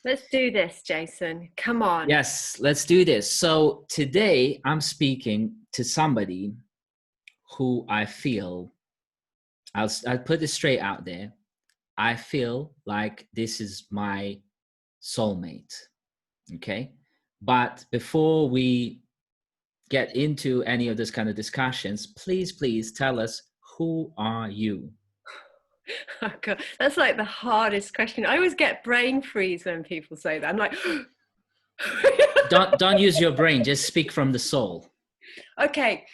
Let's do this, Jason. Come on. Yes, let's do this. So today I'm speaking to somebody who I feel, I'll put this straight out there. I feel like this is my soulmate. Okay. But before we get into any of this kind of discussions, please tell us, who are you? Oh God, that's like the hardest question. I always get brain freeze when people say that. I'm like, Don't use your brain, just speak from the soul. okay,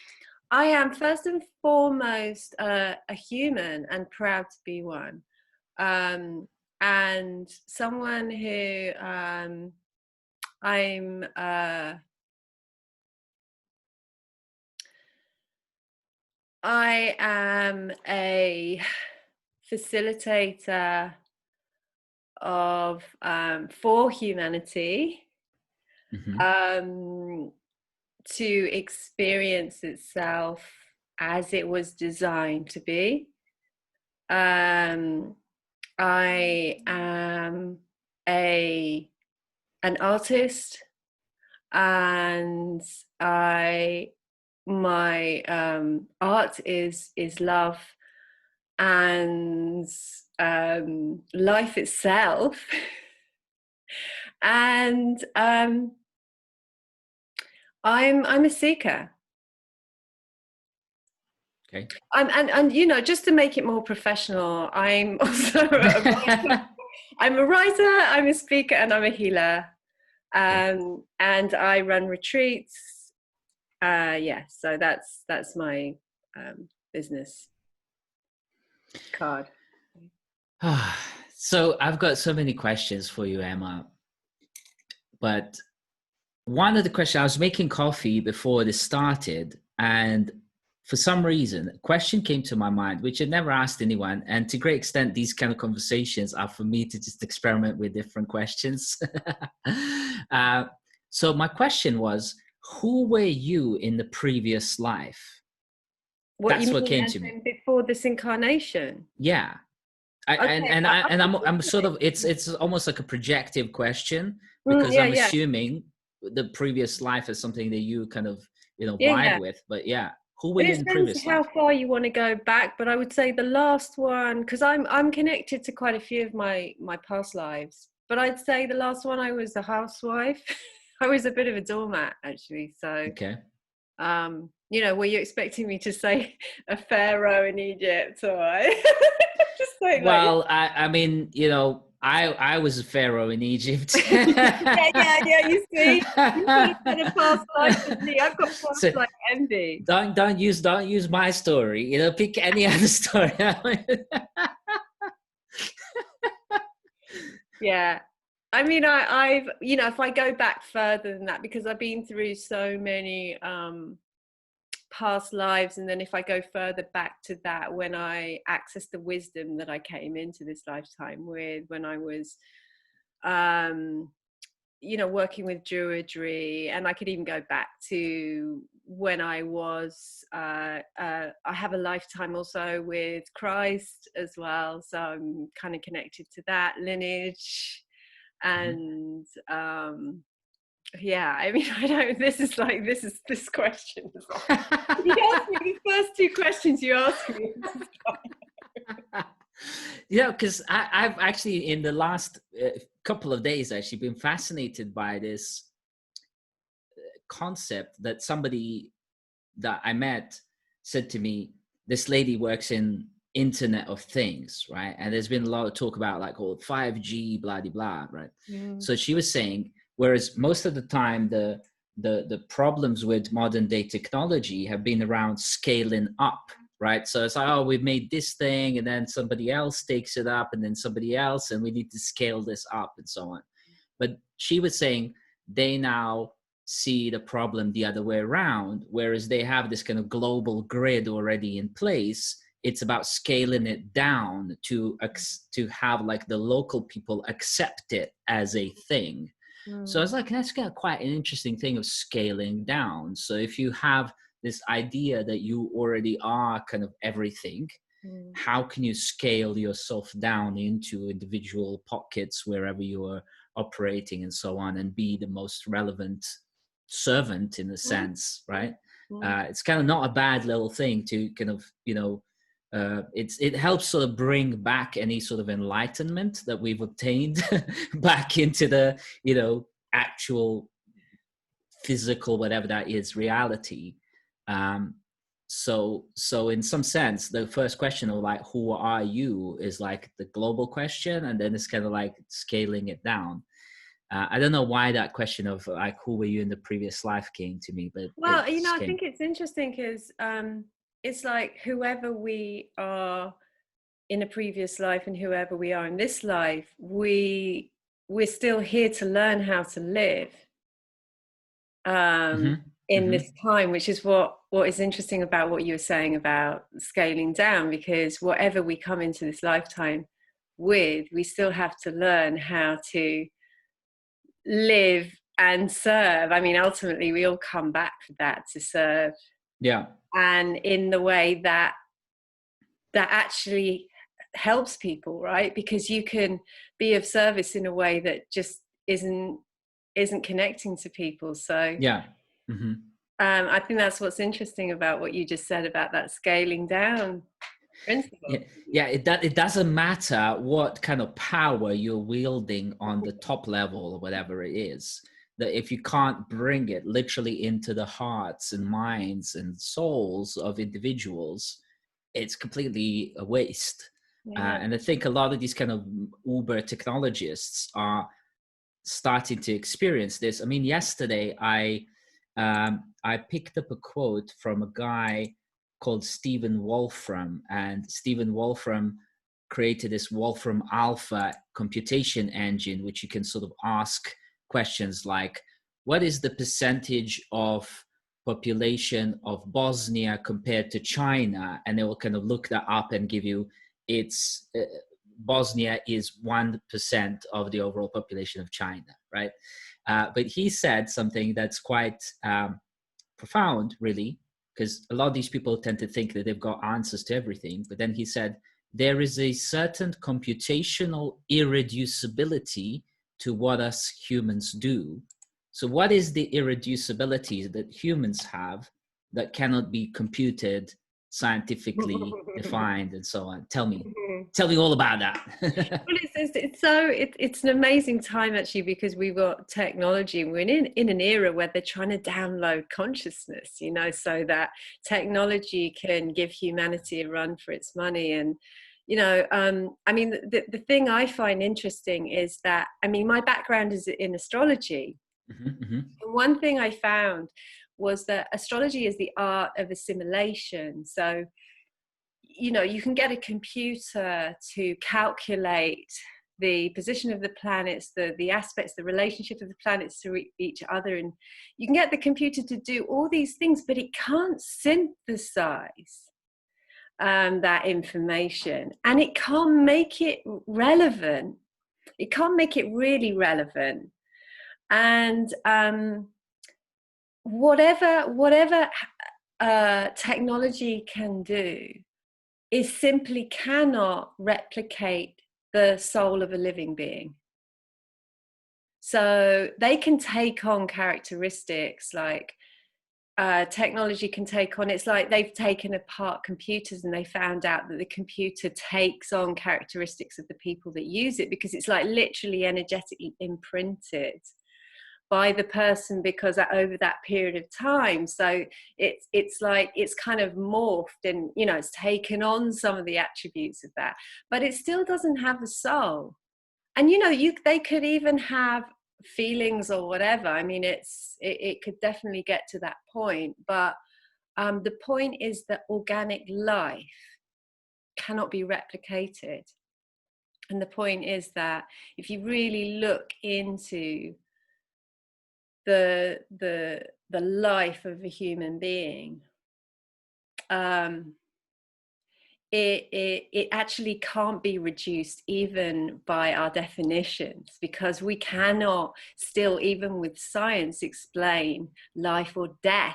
I am first and foremost a human and proud to be one. And someone who I'm I am a facilitator of for humanity Mhm. um, to experience itself as it was designed to be. Um, I am a an artist, and I my art is love, and life itself. And I'm a seeker. Okay. And you know, just to make it more professional, I'm also a writer. I'm a writer, I'm a speaker, and I'm a healer. Okay. And I run retreats. Yeah, so that's my business card. So I've got so many questions for you, Emma. But one of the questions, I was making coffee before this started, and for some reason, a question came to my mind, which I'd never asked anyone. And to a great extent, these kind of conversations are for me to just experiment with different questions. uh, so my question was, who were you in the previous life? What you That's what mean, came as to me. in before this incarnation? Yeah. Okay, I'm sort of, it's almost like a projective question, because yeah, I'm yeah, assuming the previous life is something that you kind of yeah, vibe yeah. with. But yeah, who were But you it in the depends previous how life? far you want to go back. But I would say the last one, because I'm connected to quite a few of my past lives. But I'd say the last one, I was a housewife. I was a bit of a doormat, actually. So Okay. you know, were you expecting me to say a pharaoh in Egypt, or just say like, Well, I mean, I was a pharaoh in Egypt. yeah, yeah, yeah. You see, you've got a better past life than me. I've got past So life envy. don't use my story. Pick any other story. Yeah. I mean, I've, you know, if I go back further than that, because I've been through so many past lives, and then if I go further back to that, when I accessed the wisdom that I came into this lifetime with, when I was, um, you know, working with Druidry, and I could even go back to when I was, I have a lifetime also with Christ as well, so I'm kind of connected to that lineage. Mhm. And yeah, I mean, I don't, this question is like, you asked me the first two questions you asked me. Because I've actually, in the last couple of days, actually been fascinated by this concept that somebody that I met said to me. This lady works in Internet of Things, right? And there's been a lot of talk about like 5G, blah blah blah, right? Mm, So she was saying, whereas most of the time the problems with modern day technology have been around scaling up, right? So it's like, oh, we've made this thing, and then somebody else takes it up, and then somebody else, and we need to scale this up, and so on. But she was saying they now see the problem the other way around, whereas they have this kind of global grid already in place. It's about scaling it down to have like the local people accept it as a thing. So mm, it's like, that's got quite an interesting thing of scaling down. So if you have this idea that you already are kind of everything, mm, how can you scale yourself down into individual pockets wherever you operating and so on, and be the most relevant servant in a sense, right? It's kind of not a bad little thing to kind of, it helps sort of bring back any sort of enlightenment that we've obtained back into the, actual physical, whatever that is, reality. So in some sense, the first question of like, who are you, is like the global question, and then it's kind of like scaling it down. I don't know why that question of like, who were you in the previous life came to me, but Well, I came. think it's interesting because it's like whoever we are in a previous life and whoever we are in this life, we're still here to learn how to live in this time, which is what is interesting about what you were saying about scaling down, because whatever we come into this lifetime with, we still have to learn how to live and serve. I mean, ultimately we all come back for that, to serve, and in the way that actually helps people, right? Because you can be of service in a way that just isn't connecting to people. So I think that's what's interesting about what you just said about that scaling down principle. It doesn't matter what kind of power you're wielding on the top level or whatever it is, that if you can't bring it literally into the hearts and minds and souls of individuals, it's completely a waste. And I think a lot of these kind of uber technologists are starting to experience this. I mean, yesterday I picked up a quote from a guy called Stephen Wolfram, and Stephen Wolfram created this Wolfram Alpha computation engine, which you can sort of ask questions like, what is the percentage of population of Bosnia compared to China? And they will kind of look that up and give you, it's Bosnia is 1% of the overall population of China, right? But he said something that's quite profound, really, because a lot of these people tend to think that they've got answers to everything. But then he said, there is a certain computational irreducibility to what us humans do. So what is the irreducibility that humans have that cannot be computed, scientifically defined, and so on? Tell me all about that. Well, it's an amazing time actually, because we've got technology and we're in an era where they're trying to download consciousness, so that technology can give humanity a run for its money. And I mean, the thing I find interesting is that, I mean, my background is in astrology. And one thing I found was that astrology is the art of assimilation. So you can get a computer to calculate the position of the planets, the aspects, the relationship of the planets to each other, and you can get the computer to do all these things, but it can't synthesize that information, and it can't make it relevant. It can't make it really relevant. And whatever technology can do is simply cannot replicate the soul of a living being. So they can take on characteristics like technology can take on. It's like they've taken apart computers and they found out that the computer takes on characteristics of the people that use it, because it's like literally energetically imprinted by the person, because over that period of time. So it's like it's kind of morphed and it's taken on some of the attributes of that, but it still doesn't have a soul. And they could even have feelings or whatever. I mean, it could definitely get to that point, but the point is that organic life cannot be replicated. And the point is that if you really look into the life of a human being, it actually can't be reduced even by our definitions, because we cannot still, even with science, explain life or death.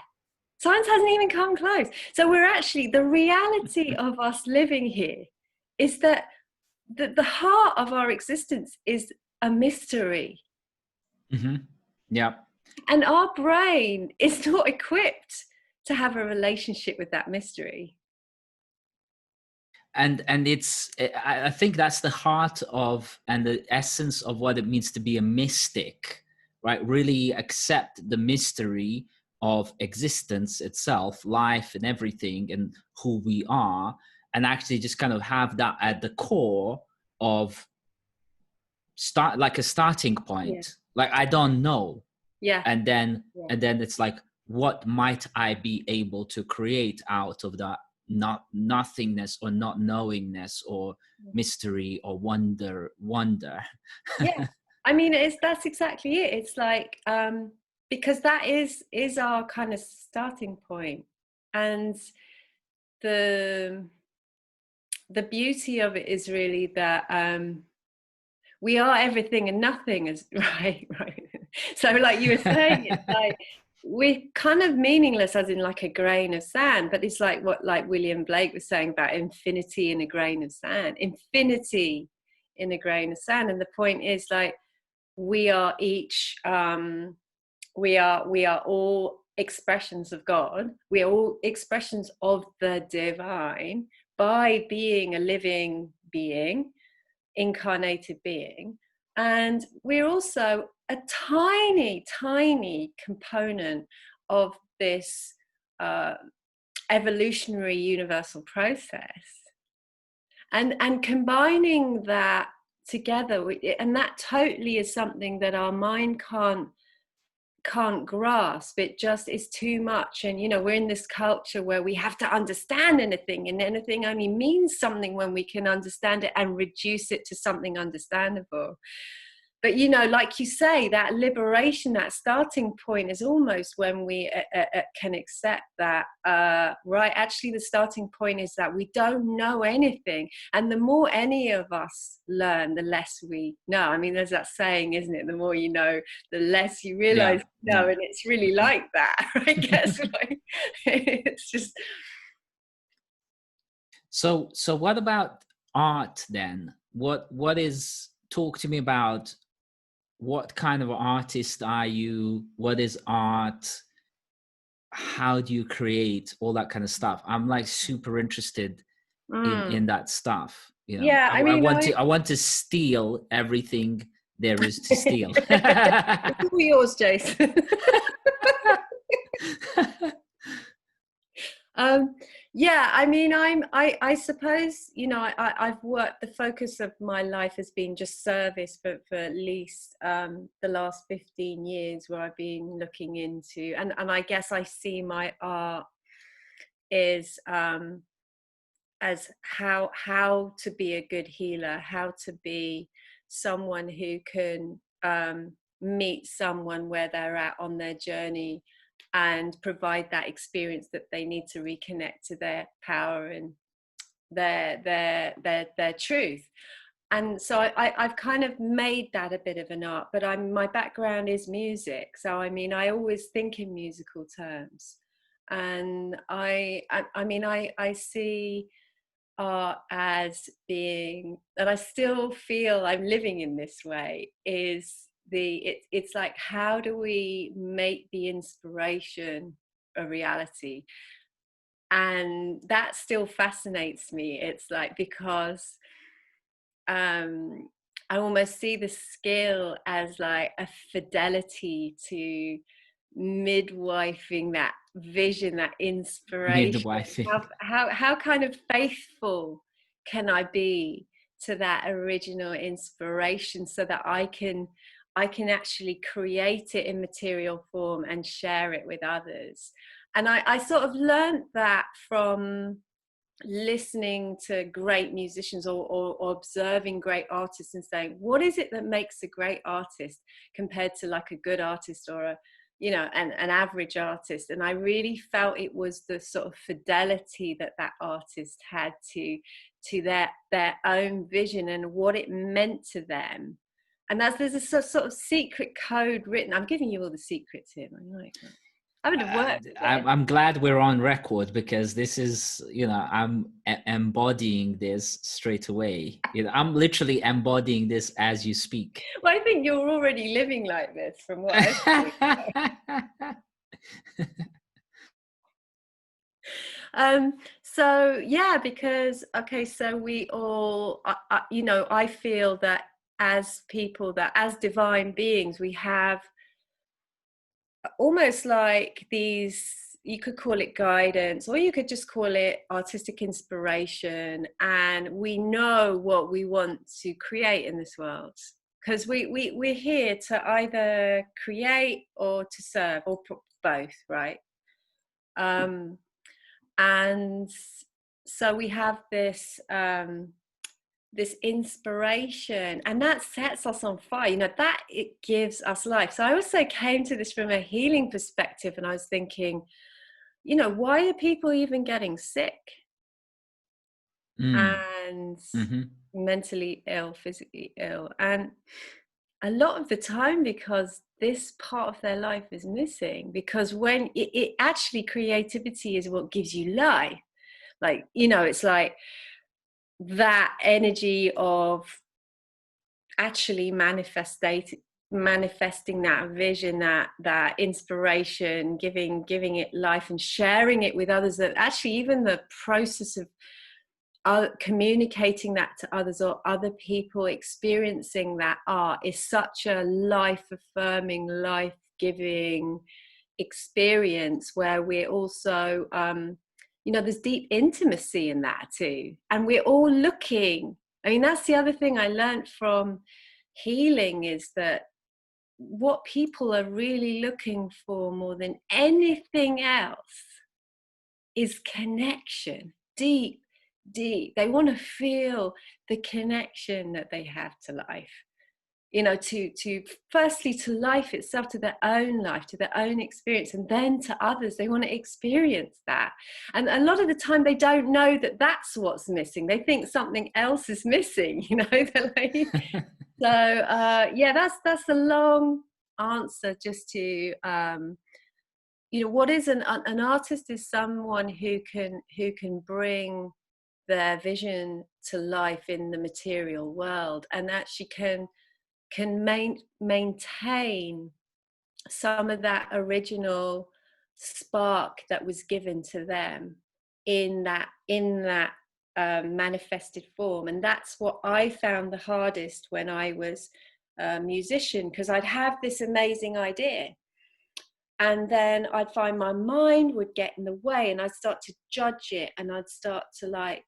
Science hasn't even come close. So we're actually, the reality of us living here is that the heart of our existence is a mystery. Hmm. Yeah. And our brain is not equipped to have a relationship with that mystery. And it's, I think that's the heart of and the essence of what it means to be a mystic, right? Really accept the mystery of existence itself, life and everything, and who we are, and actually just kind of have that at the core of start, like a starting Yeah. point. Like, I don't know. Yeah. And then Yeah. and then it's like, what might I be able to create out of that not nothingness or not knowingness or mystery or wonder. Yeah. I mean, that's exactly it. It's like, because that is our kind of starting point. And the the beauty of it is really that, we are everything and nothing, is right. So like you were saying, it's like we're kind of meaningless, as in like a grain of sand, but it's like what, like William Blake was saying about infinity in a grain of sand, infinity in a grain of sand. And the point is, like, we are each, we are all expressions of God. We are all expressions of the divine by being a living being, incarnated being. And we're also a tiny, tiny component of this uh, evolutionary universal process. And combining that together, and that totally is something that our mind can't grasp. It just is too much. And we're in this culture where we have to understand anything, and anything only means something when we can understand it and reduce it to something understandable. But like you say, that liberation, that starting point is almost when we can accept that, right, actually the starting point is that we don't know anything, and the more any of us learn, the less we know. I mean, there's that saying, isn't it, the more you know, the less you realize Yeah, you know. yeah. And it's really like that. I guess, like, it's just, So what about art then? What is, talk to me about, what kind of artist are you? What is art? How do you create all that kind of stuff? I'm like super interested in that stuff. yeah, I I mean, want to, steal everything there is to steal. it's all yours, Jason. Um, yeah, I mean, I suppose, I've worked, the focus of my life has been just service for at least, the last 15 years, where I've been looking into, and I guess I see my art is, as how to be a good healer, how to be someone who can, meet someone where they're at on their journey, and provide that experience that they need to reconnect to their power and their truth. And so I've kind of made that a bit of an art. But my background is music, so I mean, I always think in musical terms. And I mean, I see art as being, and I still feel I'm living in this way, is it's like, how do we make the inspiration a reality? And that still fascinates me. It's like, because um I almost see the skill as like a fidelity to midwifing that vision, that inspiration. Midwifing. How kind of faithful can I be to that original inspiration, so that I can actually create it in material form and share it with others. And I sort of learned that from listening to great musicians, or observing great artists, and saying, what is it that makes a great artist compared to like a good artist, or an average artist? And I really felt it was the sort of fidelity that artist had to their own vision and what it meant to them. And there's a sort of secret code written. I'm giving you all the secrets here, I like that. I would have worked with it. I'm glad we're on record, because this is, I'm embodying this straight away. I'm literally embodying this as you speak. Well, I think you're already living like this from what I've seen. So yeah, because okay, so we all, I feel that as people, that as divine beings, we have almost like these, you could call it guidance, or you could just call it artistic inspiration, and we know what we want to create in this world, because we're here to either create or to serve, or both, right? And so we have this inspiration, and that sets us on fire, that it gives us life. So I also came to this from a healing perspective, and I was thinking, why are people even getting sick and Mm-hmm. mentally ill, physically ill? And a lot of the time, because this part of their life is missing, because when it actually, creativity is what gives you life. Like, it's like that energy of actually manifesting that vision, that inspiration, giving it life and sharing it with others. That actually, even the process of communicating that to others, or other people experiencing that art, is such a life affirming, life giving experience, where we're also there's deep intimacy in that too, and we're all looking. I mean, that's the other thing I learned from healing, is that what people are really looking for more than anything else is connection. Deep, they want to feel the connection that they have to life, to firstly to life itself, to their own life, to their own experience, and then to others. They want to experience that, and a lot of the time they don't know that that's what's missing. They think something else is missing. They're like, so yeah, that's a long answer just to what is an artist? Is someone who can bring their vision to life in the material world, and actually can maintain some of that original spark that was given to them in that manifested form. And that's what I found the hardest when I was a musician, because I'd have this amazing idea, and then I'd find my mind would get in the way, and I'd start to judge it, and I'd start to like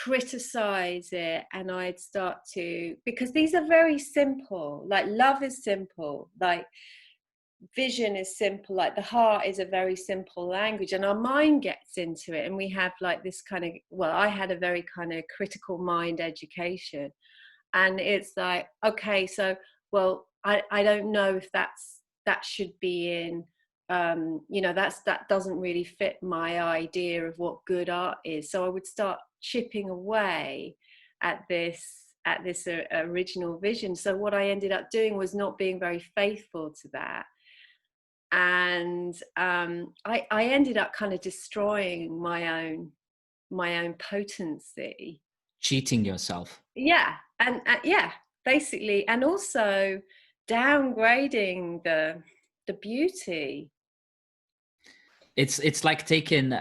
criticize it, and I'd start to, because these are very simple, like love is simple, like vision is simple, like the heart is a very simple language, and our mind gets into it, and we have like this kind of, well, I had a very kind of critical mind education, and it's like, okay, so, well, I don't know if that should be in that doesn't really fit my idea of what good art is. So I would start chipping away at this original vision. So what I ended up doing was not being very faithful to that, and I ended up kind of destroying my own potency, Cheating yourself. yeah, and yeah, basically, and also downgrading the beauty. It's like taking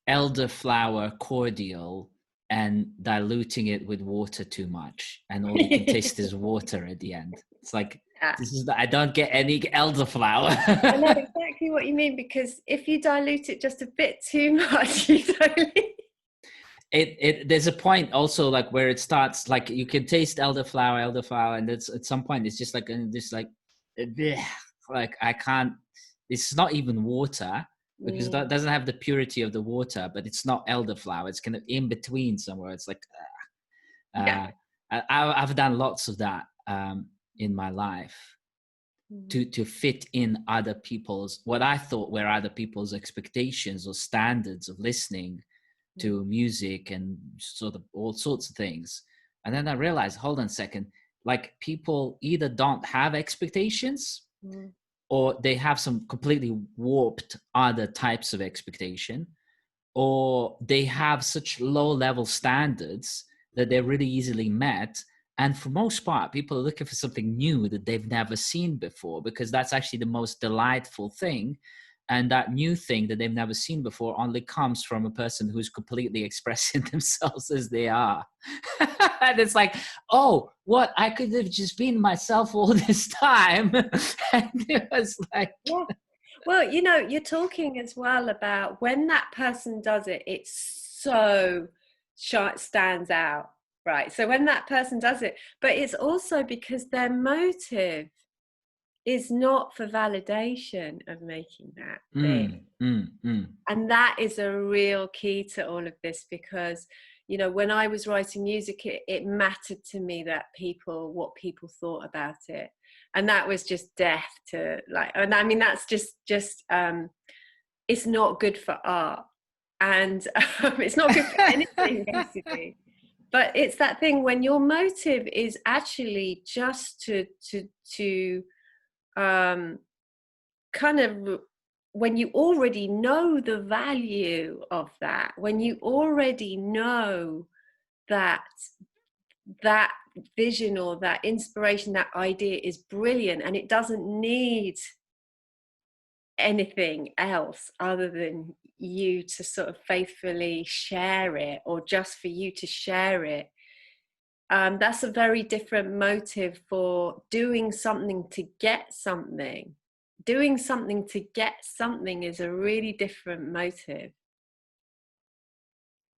elderflower cordial and diluting it with water too much, and all you can taste is water at the end. It's like, Yeah. I don't get any elderflower. I know exactly what you mean, because if you dilute it just a bit too much, you dilute. There's a point also, like, where it starts, like, you can taste elderflower, and it's at some point it's just like this, like, like I can't. It's not even water, because that doesn't have the purity of the water, but it's not elderflower. It's kind of in between somewhere. It's like, Yeah. I've done lots of that in my life, to fit in other people's, what I thought were other people's expectations or standards of listening to music and sort of all sorts of things. And then I realized, hold on a second, like, people either don't have expectations or they have some completely warped other types of expectation, or they have such low level standards that they're really easily met. And for most part, people are looking for something new that they've never seen before, because that's actually the most delightful thing. And that new thing that they've never seen before only comes from a person who's completely expressing themselves as they are. And it's like, oh, what? I could have just been myself all this time. And it was like, Yeah. Well, you know, you're talking as well about when that person does it, it's so stands out, right? So when that person does it, but it's also because their motive is not for validation of making that thing. And that is a real key to all of this, because, you know, when I was writing music, it mattered to me that what people thought about it. And that was just death to, like, and I mean, that's just it's not good for art. And it's not good for anything, basically. But it's that thing when your motive is actually just to kind of, when you already know the value of that, when you already know that that vision or that inspiration, that idea is brilliant and it doesn't need anything else other than you to sort of faithfully share it, or just for you to share it, that's a very different motive for doing something to get something. Doing something to get something is a really different motive,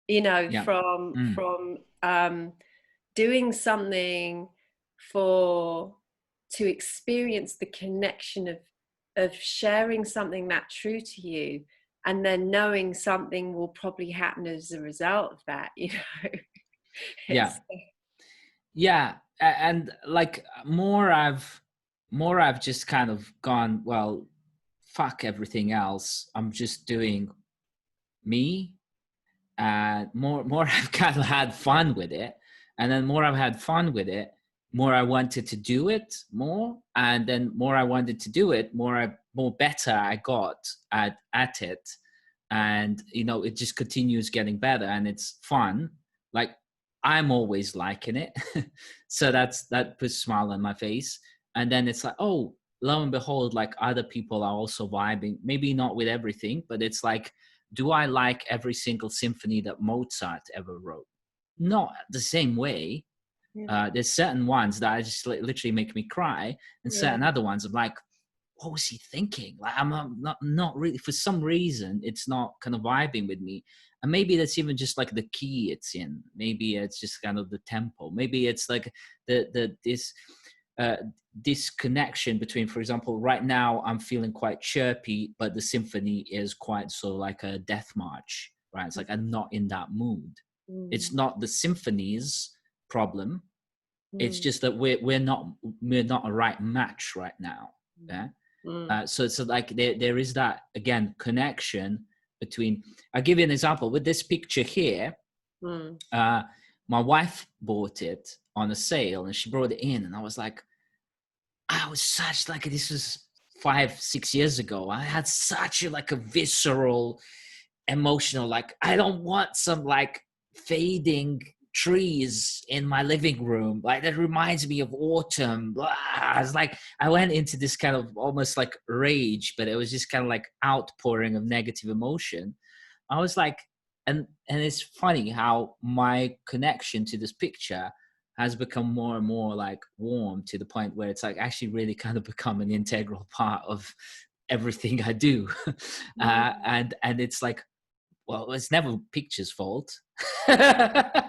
you know, yeah. from doing something for to experience the connection of sharing something that true to you, and then knowing something will probably happen as a result of that, you know. Yeah. It's Yeah. And like more I've just kind of gone, well, fuck everything else. I'm just doing me. And more I've kind of had fun with it. And then more I've had fun with it, more I wanted to do it more. And then more I wanted to do it, more better I got at it. And you know, it just continues getting better and it's fun. Like, I'm always liking it. So that puts a smile on my face. And then it's like, oh, lo and behold, like other people are also vibing, maybe not with everything, but it's like, do I like every single symphony that Mozart ever wrote? Not the same way. yeah, There's certain ones that I just literally make me cry, and yeah, certain other ones I'm like, what was he thinking? Like, I'm not really, for some reason it's not kind of vibing with me. And maybe that's even just like the key it's in. Maybe it's just kind of the tempo. Maybe it's like uh, this connection between, for example, right now I'm feeling quite chirpy, but the symphony is quite so like a death march, right? It's like I'm not in that mood. It's mm, not the symphony's problem. It's mm, just that we're not a right match right now. Yeah. mm, So like there is that, again, connection between. I'll give you an example with this picture here. mm, uh my wife bought it on a sale and she brought it in, and I was like, I was such like, this was 5-6 years ago. I had such a like a visceral, emotional, like, I don't want some like fading trees in my living room. Like, that reminds me of autumn. Blah. It's like I went into this kind of almost like rage, but it was just kind of like outpouring of negative emotion. I was like, and it's funny how my connection to this picture has become more and more like warm, to the point where it's like actually really kind of become an integral part of everything I do. mm. And it's like, well, it's never picture's fault. Yeah.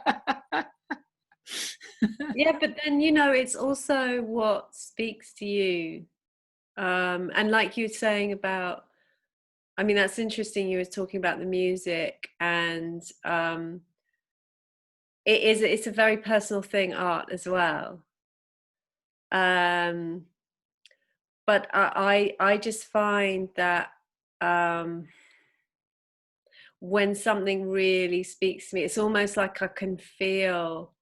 Yeah, but then, you know, it's also what speaks to you. And like you were saying about, I mean, that's interesting. You were talking about the music, and it's a very personal thing, art as well. Um, but I just find that um, when something really speaks to me, it's almost like I can feel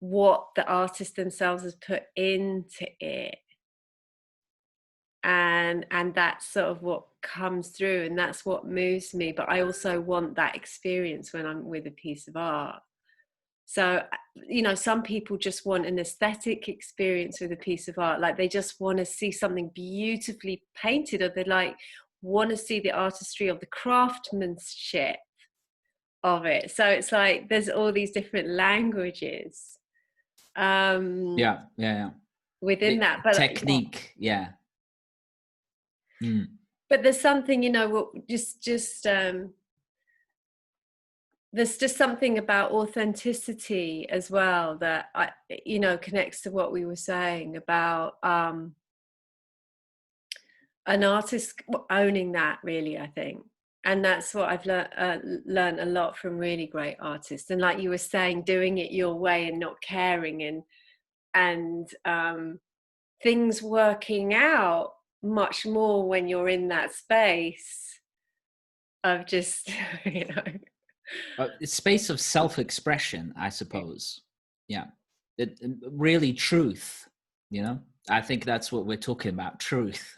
what the artist themselves has put into it. and that's sort of what comes through, and that's what moves me. But I also want that experience when I'm with a piece of art. So, you know, some people just want an aesthetic experience with a piece of art, like they just want to see something beautifully painted, or they like want to see the artistry of the craftsmanship of it. So it's like there's all these different languages Yeah, yeah, yeah. within that. But yeah, Technique, yeah. Mm. but there's something, you know, there's just something about authenticity as well that I, you know, connects to what we were saying about an artist owning that, really, I think. And that's what I've learned a lot from really great artists. And like you were saying, doing it your way and not caring, and things working out much more when you're in that space of just, you know. A space of self-expression, I suppose. Yeah, really truth. You know, I think that's what we're talking about, truth.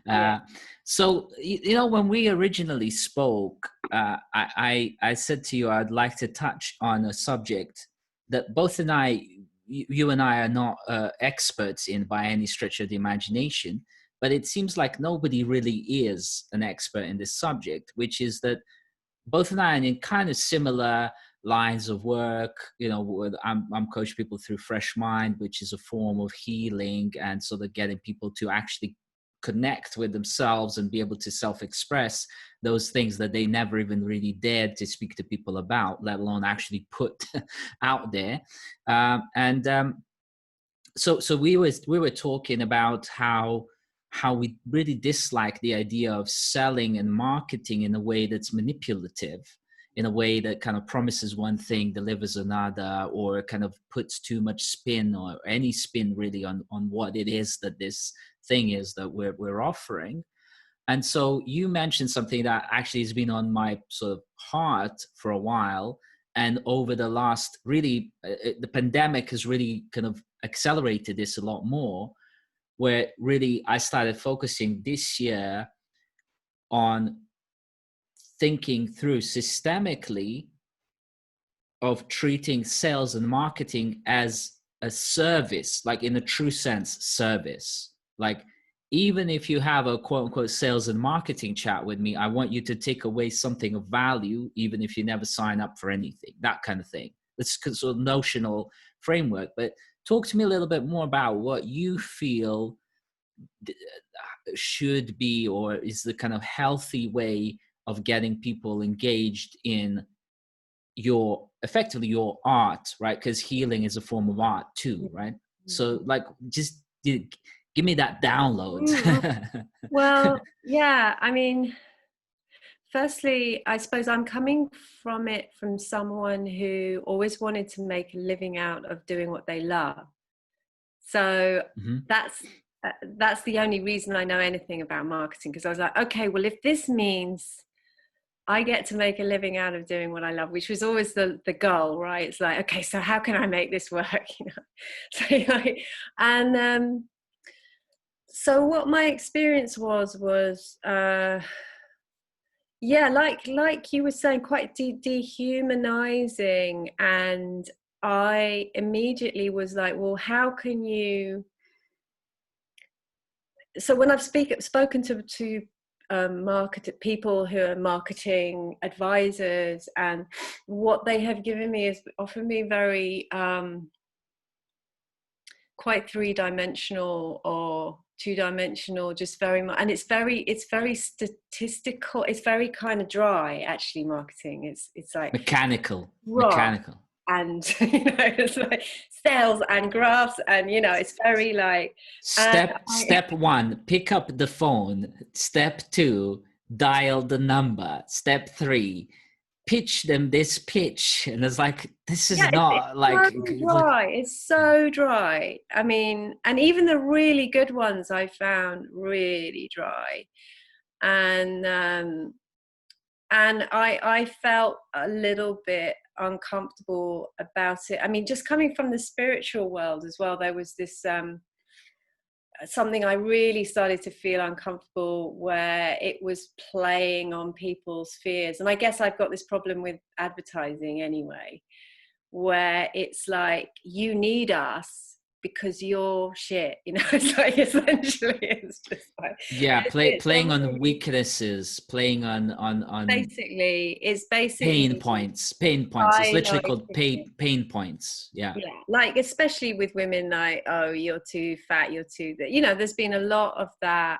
Yeah. So you know, when we originally spoke, I said to you I'd like to touch on a subject that both and I, you and I, are not experts in by any stretch of the imagination. But it seems like nobody really is an expert in this subject, which is that both and I are in kind of similar lines of work. You know, I'm coaching people through Fresh Mind, which is a form of healing and sort of getting people to actually connect with themselves and be able to self-express those things that they never even really dared to speak to people about, let alone actually put out there. So we were talking about how we really dislike the idea of selling and marketing in a way that's manipulative, in a way that kind of promises one thing, delivers another, or kind of puts too much spin, or any spin really, on what it is that this thing is that we're offering. And so you mentioned something that actually has been on my sort of heart for a while. And over the last, really, the pandemic has really kind of accelerated this a lot more, where really I started focusing this year on thinking through systemically of treating sales and marketing as a service, like in a true sense, service. Like, even if you have a quote unquote sales and marketing chat with me, I want you to take away something of value, even if you never sign up for anything, that kind of thing. It's sort of notional framework. But talk to me a little bit more about what you feel should be, or is the kind of healthy way of getting people engaged in your, effectively, your art, right? Because healing is a form of art too, right? So like, just give me that download. Well, yeah, I mean, firstly, I suppose I'm coming from it from someone who always wanted to make a living out of doing what they love. So Mm-hmm. that's the only reason I know anything about marketing, because I was like, okay, well, if this means I get to make a living out of doing what I love, which was always the goal, right? It's like, okay, so how can I make this work? You know, so like, and so what my experience was yeah, like you were saying, quite dehumanizing. And I immediately was like, well, how can you, so when I've spoken to people who are marketing advisors, and what they have given me is often me very quite three-dimensional or two-dimensional, just very much. And it's very statistical, it's very kind of dry, actually. Marketing, it's like Mechanical. raw, and you know, it's like sales and graphs, and you know, it's very like, and Step one, pick up the phone. Step two, dial the number. Step three, pitch them this pitch. And it's like, this is yeah, it's not like, so dry. It's so dry. I mean, and even the really good ones I found really dry. And I felt a little bit uncomfortable about it. I mean, just coming from the spiritual world as well, there was this something I really started to feel uncomfortable, where it was playing on people's fears. And I guess I've got this problem with advertising anyway, where it's like, you need us because you're shit, you know. It's like, essentially, it's just like, Yeah, it's playing on really, weaknesses, playing on basically, pain points. It's I know literally called exactly. pain points. Yeah. Yeah, like especially with women, like, oh, you're too fat, you're too that, you know, there's been a lot of that.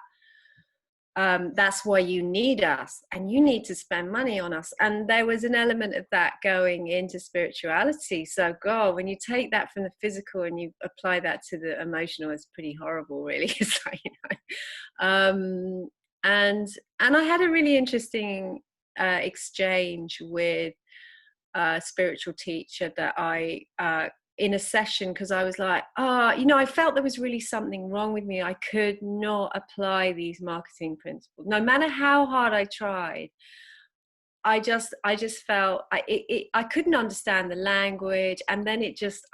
That's why you need us, and you need to spend money on us. And there was an element of that going into spirituality. So God, when you take that from the physical and you apply that to the emotional, it's pretty horrible, really. It's like, you know, and I had a really interesting exchange with a spiritual teacher that I in a session, because I was like, you know, I felt there was really something wrong with me. I could not apply these marketing principles, no matter how hard I tried. I just felt I couldn't understand the language, and then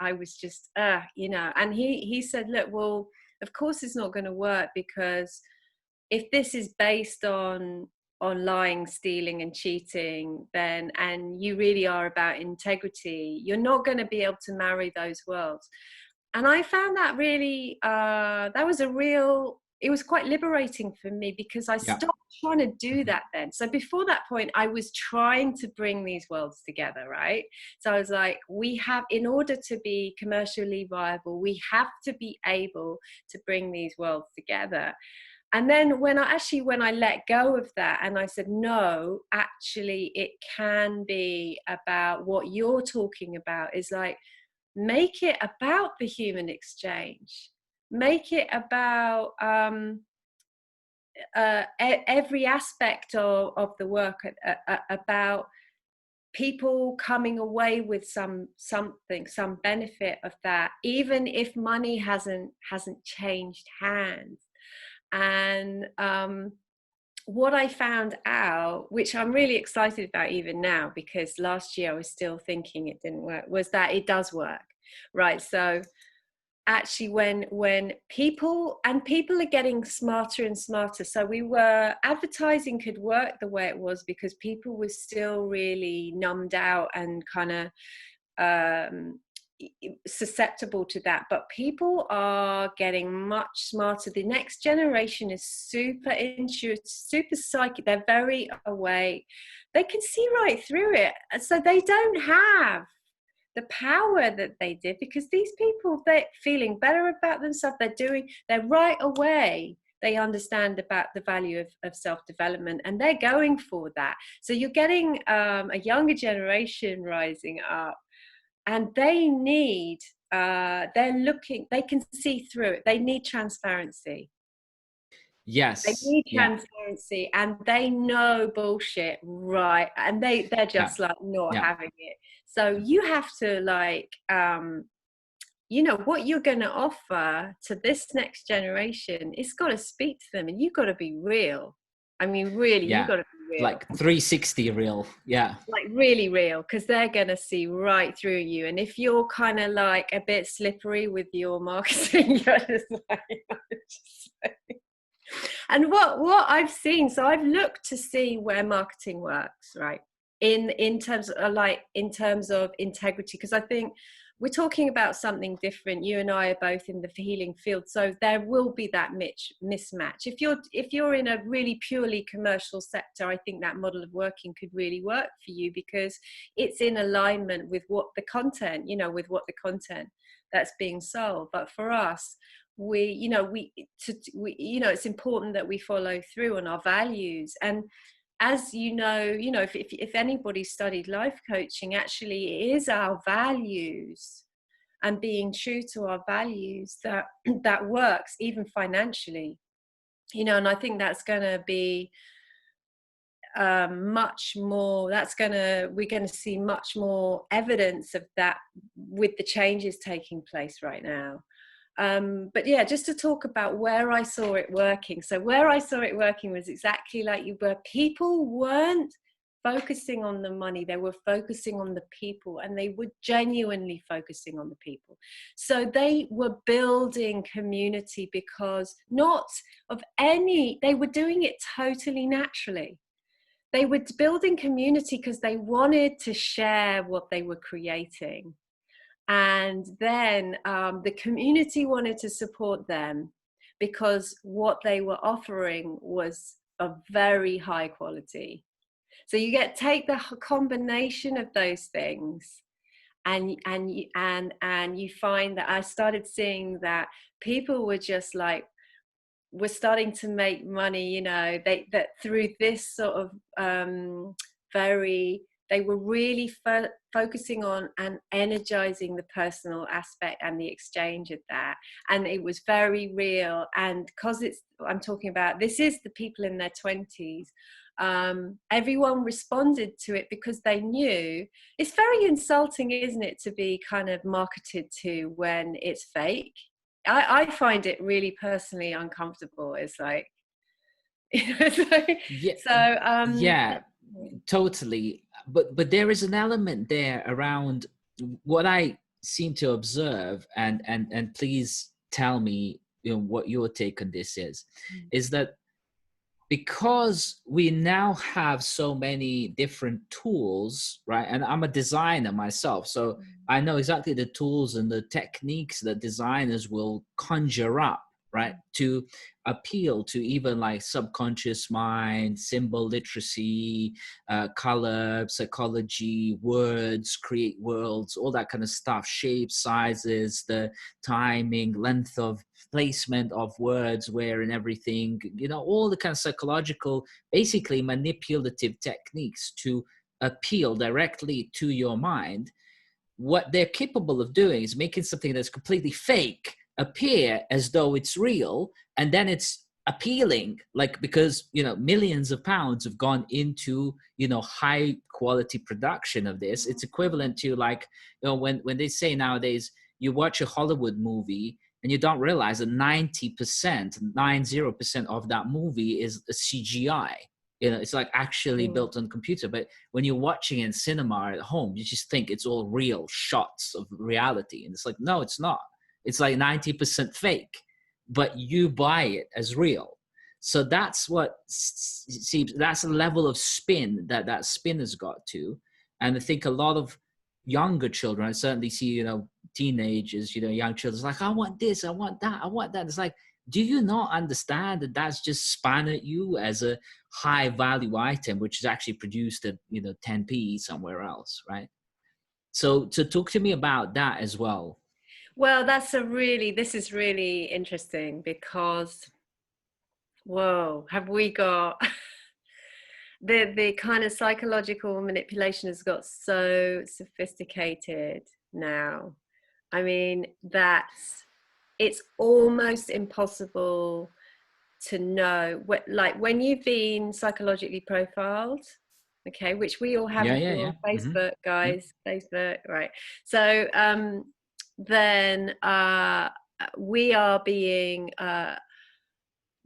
I was just, you know. And he said, look, well, of course it's not going to work, because if this is based on lying, stealing and cheating, then, and you really are about integrity, you're not going to be able to marry those worlds. And I found that really that was a real, it was quite liberating for me, because I Yeah. stopped trying to do Mhm. that then. So before that point, I was trying to bring these worlds together, right? So I was like, we have, in order to be commercially viable, we have to be able to bring these worlds together. And then when I let go of that, and I said, no, actually it can be about what you're talking about, is like, make it about the human exchange, make it about every aspect of the work, about people coming away with something, some benefit of that, even if money hasn't changed hands. And what I found out, which I'm really excited about even now, because last year I was still thinking it didn't work, was that it does work, right? So actually, when people are getting smarter and smarter, so advertising could work the way it was because people were still really numbed out and kind of um susceptible to that. But people are getting much smarter. The next generation is super intuitive, super psychic, they're very awake, they can see right through it. So they don't have the power that they did, because these people, they're feeling better about themselves, they're right away, they understand about the value of self-development, and they're going for that. So you're getting a younger generation rising up, and they need they can see through it, they need transparency, Yes. Yeah. and they know bullshit, right? And they're Yeah. just like not Yeah. having it. So you have to, like, you know, what you're going to offer to this next generation, it's got to speak to them, and you've got to be real. I mean, really, you've Yeah. got to be real, Like 360 real. Yeah. like really real, because they're going to see right through you. And if you're kind of like a bit slippery with your marketing, you're just like, and what I've seen, so I've looked to see where marketing works, right? In terms of, like, in terms of integrity, because I think we're talking about something different. You and I are both in the healing field, so there will be that mismatch. If you're in a really purely commercial sector, I think that model of working could really work for you, because it's in alignment with what the content, you know, with what the content that's being sold. But for us, it's important that we follow through on our values. And as if anybody studied life coaching, actually it is our values and being true to our values that that works, even financially, and I think that's going to be much more, we're going to see much more evidence of that with the changes taking place right now. But yeah, just to talk about where I saw it working. So where I saw it working was exactly like you were. People weren't focusing on the money, they were focusing on the people, and they were genuinely focusing on the people. So they were building community because they were doing it totally naturally. They were building community because they wanted to share what they were creating. And then the community wanted to support them because what they were offering was of very high quality. So you take the combination of those things, and you find that I started seeing that people were just like, we're starting to make money, you know, that through this sort of they were really focusing on and energizing the personal aspect and the exchange of that. And it was very real. And because I'm talking about, this is the people in their 20s. Everyone responded to it because they knew. It's very insulting, isn't it, to be kind of marketed to when it's fake. I find it really personally uncomfortable. It's like, you know, yeah, totally. But there is an element there around what I seem to observe, and please tell me, you know, what your take on this is that because we now have so many different tools, right? And I'm a designer myself, so I know exactly the tools and the techniques that designers will conjure up, right, to appeal to even like subconscious mind, symbol literacy, color, psychology, words, create worlds, all that kind of stuff, shapes, sizes, the timing, length of placement of words, where and everything, you know, all the kind of psychological, basically manipulative techniques to appeal directly to your mind. What they're capable of doing is making something that's completely fake appear as though it's real, and then it's appealing, like, because, you know, millions of pounds have gone into, you know, high quality production of this. It's equivalent to, like, you know, when they say nowadays you watch a Hollywood movie and you don't realize that 90% of that movie is a CGI. You know, it's like actually built on computer. But when you're watching in cinema at home, you just think it's all real shots of reality. And it's like, no, it's not. It's like 90% fake, but you buy it as real. So that's what seems, that's the level of spin that spin has got to. And I think a lot of younger children, I certainly see, you know, teenagers, you know, young children, it's like, I want this, I want that, I want that. It's like, do you not understand that that's just spun at you as a high value item, which is actually produced at, you know, 10p somewhere else, right? So talk to me about that as well. Well, this is really interesting because, whoa, have we got the kind of psychological manipulation has got so sophisticated now. I mean, it's almost impossible to know like when you've been psychologically profiled, okay, which we all have Yeah, if yeah, you're yeah. on Facebook, Yep. guys. Facebook, right? So then we are being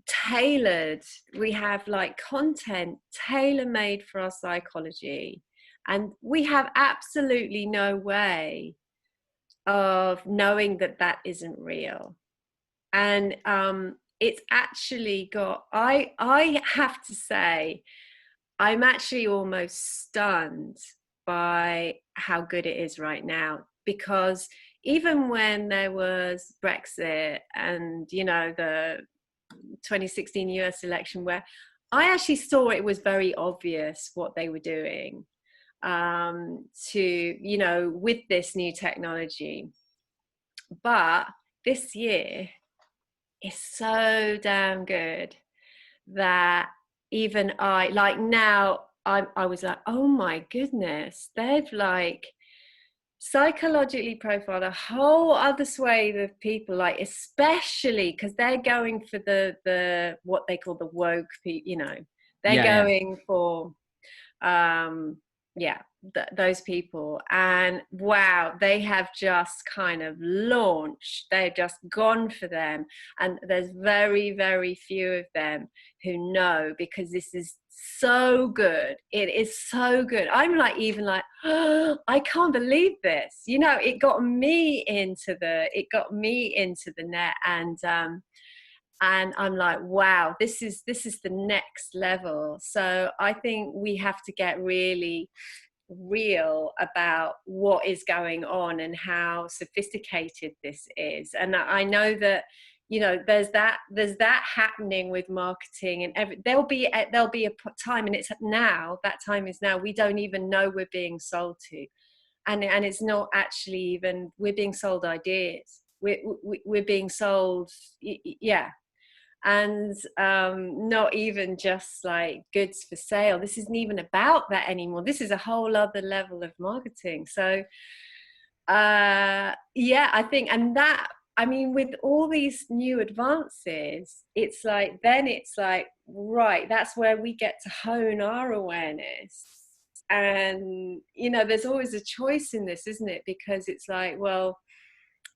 tailored. We have like content tailor-made for our psychology, and we have absolutely no way of knowing that that isn't real. And it's actually got, I have to say, I'm actually almost stunned by how good it is right now, because even when there was Brexit and, you know, the 2016 US election, where I actually saw it was very obvious what they were doing to, you know, with this new technology. But this year is so damn good that even I was like, oh my goodness, they've like psychologically profiled a whole other swathe of people, like especially because they're going for the what they call the woke people, you know, they're Yeah, yeah. going for yeah, those people, and wow, they have just kind of launched, they've just gone for them, and there's very, very few of them who know, because this is so good. It is so good. I'm like, even like, oh, I can't believe this, you know. It got me into the net, and I'm like, wow, this is the next level. So I think we have to get really real about what is going on and how sophisticated this is. And I know that, you know, there's that happening with marketing, and there'll be a time, and it's now, that time is now, we don't even know we're being sold to, and it's not actually even, we're being sold ideas, we're being sold, yeah, and not even just like goods for sale. This isn't even about that anymore. This is a whole other level of marketing. So yeah, I think, and that, I mean, with all these new advances, it's like, then it's like, right, that's where we get to hone our awareness. And you know, there's always a choice in this, isn't it? Because it's like, well,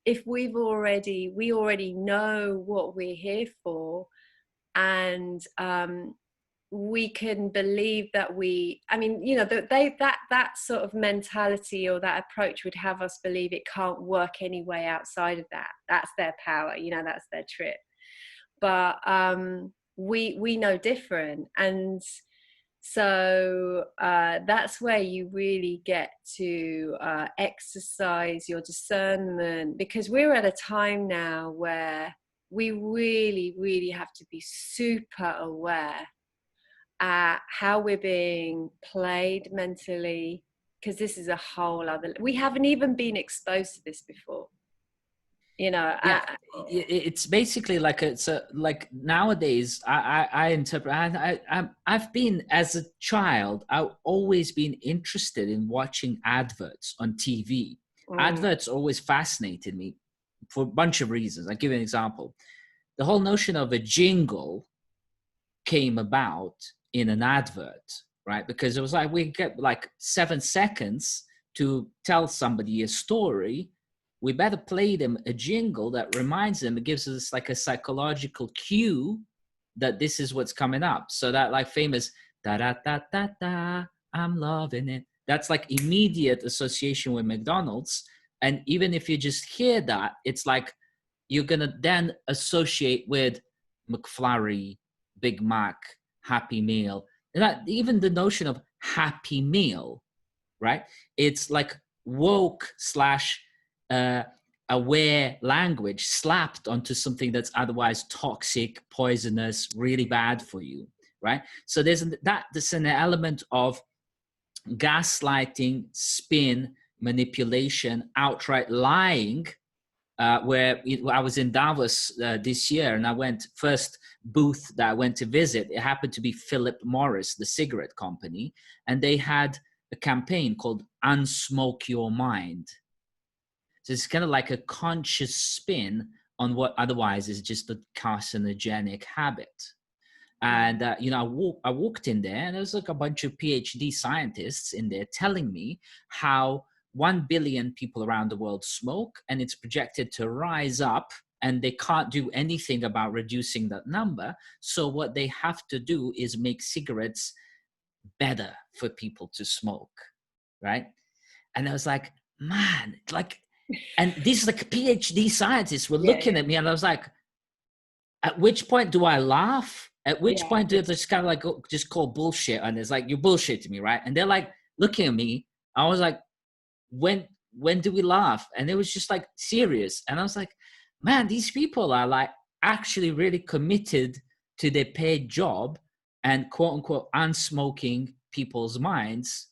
if we already know what we're here for, and we can believe that I mean, you know, that sort of mentality or that approach would have us believe it can't work any way outside of that. That's their power, you know, that's their trip. But we know different. And so that's where you really get to exercise your discernment, because we're at a time now where we really, really have to be super aware at how we're being played mentally, because this is a whole other, we haven't even been exposed to this before, you know. Yeah, it's basically like like nowadays I interpret, I've been, as a child, I've always been interested in watching adverts on TV. Adverts always fascinated me for a bunch of reasons. I'll give you an example. The whole notion of a jingle came about in an advert, right? Because it was like, we get like 7 seconds to tell somebody a story. We better play them a jingle that reminds them, it gives us like a psychological cue that this is what's coming up. So that like famous da da da da da, I'm loving it. That's like immediate association with McDonald's. And even if you just hear that, it's like you're gonna then associate with McFlurry, Big Mac, Happy Meal. And that, even the notion of Happy Meal, right? It's like woke slash aware language slapped onto something that's otherwise toxic, poisonous, really bad for you, right? So there's an element of gaslighting, spin, manipulation, outright lying, where I was in Davos this year, and I went, first booth that I went to visit, it happened to be Philip Morris, the cigarette company, and they had a campaign called Unsmoke Your Mind. So it's kind of like a conscious spin on what otherwise is just a carcinogenic habit. And you know, I walked in there, and there was like a bunch of PhD scientists in there telling me how 1 billion people around the world smoke, and it's projected to rise up, and they can't do anything about reducing that number. So what they have to do is make cigarettes better for people to smoke, right? And I was like, man, like, and these like PhD scientists were looking at me, and I was like, at which point do I laugh? At which point do I just kind of like just call bullshit? And it's like, you're bullshitting me, right? And they're like looking at me. I was like, when do we laugh? And it was just like serious. And I was like, man, these people are like actually really committed to their paid job and quote unquote unsmoking people's minds,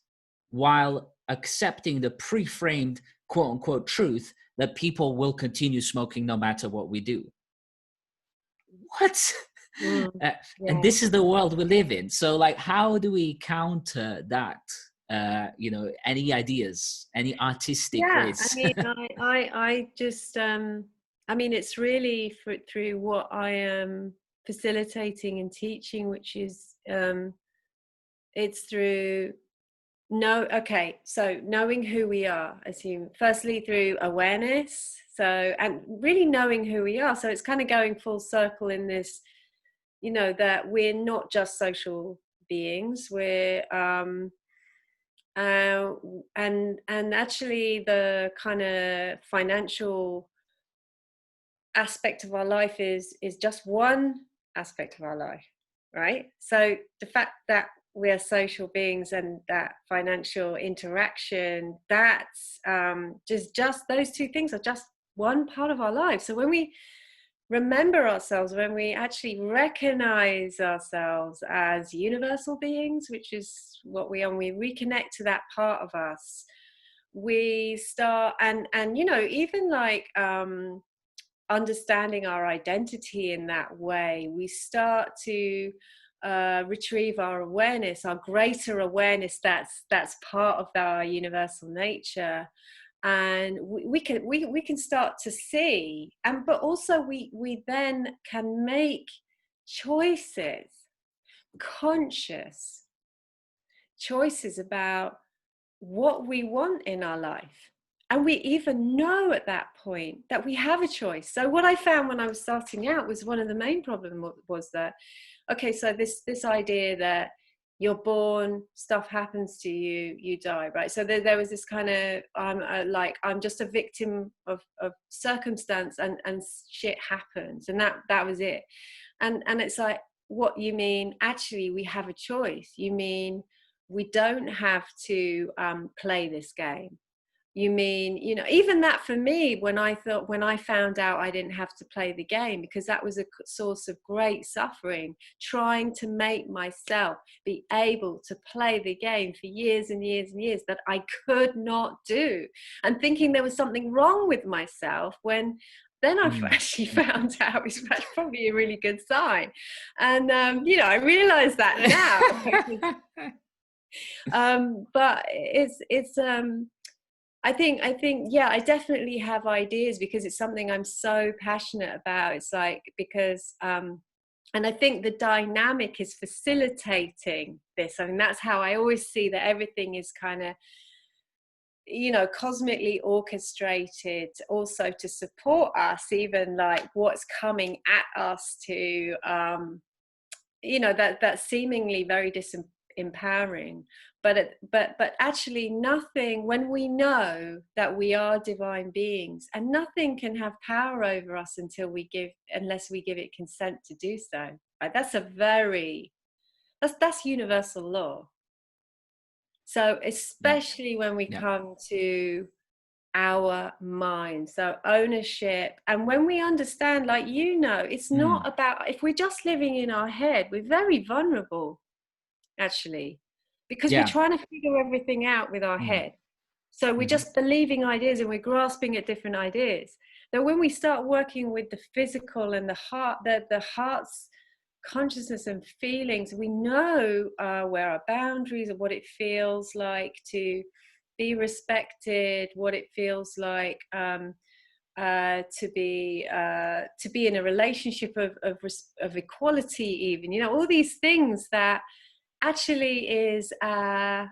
while accepting the pre-framed quote unquote truth that people will continue smoking no matter what we do. What? And this is the world we live in. So like, how do we counter that? You know, any ideas, any artistic ways? I mean, I just I mean, it's really through what I am facilitating and teaching, which is it's through No, okay. So knowing who we are as human, firstly through awareness. So, and really knowing who we are. So it's kind of going full circle in this, that we're not just social beings. We're, uh, and actually the kind of financial aspect of our life is just one aspect of our life, right? So the fact that we are social beings and that financial interaction, that's just those two things are just one part of our life. So when we remember ourselves, when we actually recognize ourselves as universal beings, which is what we are, and we reconnect to that part of us, we start, and even like understanding our identity in that way, we start to retrieve our awareness, our greater awareness that's part of our universal nature, and we can start to see, and but also we then can make choices, conscious choices about what we want in our life. And we even know at that point that we have a choice. So what I found when I was starting out was one of the main problems was that, okay, so this idea that you're born, stuff happens to you, you die, right? So there was this kind of, I'm just a victim of circumstance, and shit happens, and that was it. And it's like, what you mean? Actually, we have a choice. You mean we don't have to play this game? You mean, even that for me, when I found out I didn't have to play the game, because that was a source of great suffering, trying to make myself be able to play the game for years and years and years that I could not do, and thinking there was something wrong with myself, when then I've actually found out it's probably a really good sign. And I realize that now. But it's I think yeah, I definitely have ideas, because it's something I'm so passionate about. It's like, because and I think the dynamic is facilitating this. I mean, that's how I always see that everything is kind of, cosmically orchestrated also to support us, even like what's coming at us to that's seemingly very disempowering, but actually nothing, when we know that we are divine beings, and nothing can have power over us unless we give it consent to do so, right? That's universal law. So especially when we come to our mind, so ownership, and when we understand, like, it's not about, if we're just living in our head, we're very vulnerable, actually, because we're trying to figure everything out with our head. So we're just believing ideas, and we're grasping at different ideas. Now when we start working with the physical and the heart, the heart's consciousness and feelings, we know where our boundaries are, what it feels like to be respected, what it feels like to be in a relationship of equality, even, all these things that actually is how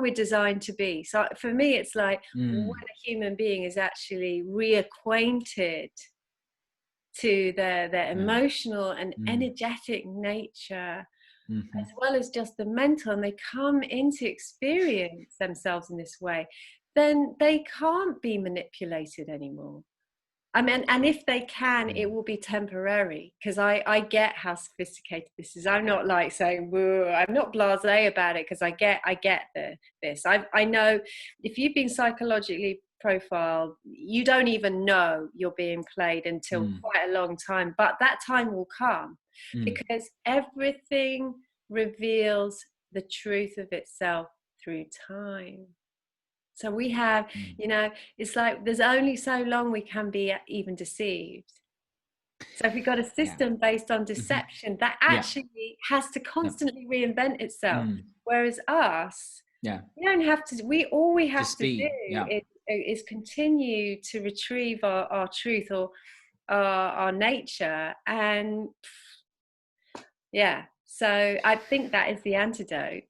we're designed to be. So for me, it's like when a human being is actually reacquainted to their emotional and energetic nature, as well as just the mental, and they come into experience themselves in this way, then they can't be manipulated anymore. I mean, and if they can, it will be temporary, because I get how sophisticated this is. I'm not like saying, whoa, I'm not blasé about it, because I get this. I know if you've been psychologically profiled, you don't even know you're being played until quite a long time. But that time will come, because everything reveals the truth of itself through time. So we have, it's like there's only so long we can be even deceived. So if we've got a system based on deception, that actually has to constantly reinvent itself. Whereas us, we don't have to, all we have to do is continue to retrieve our truth, or our nature. And so I think that is the antidote.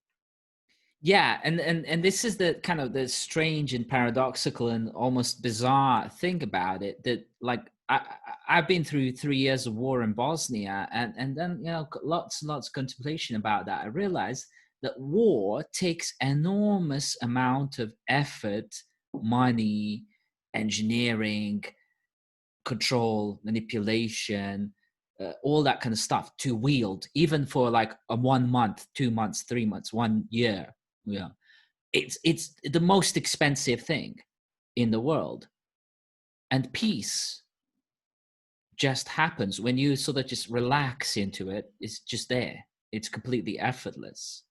Yeah, and this is the kind of the strange and paradoxical and almost bizarre thing about it, that like I've been through 3 years of war in Bosnia, and then, you know, lots and lots of contemplation about that. I realized that war takes enormous amount of effort, money, engineering, control, manipulation, all that kind of stuff to wield, even for like a 1 month, 2 months, 3 months, 1 year. Yeah, it's the most expensive thing in the world. And peace just happens when you sort of just relax into it. It's just there. It's completely effortless.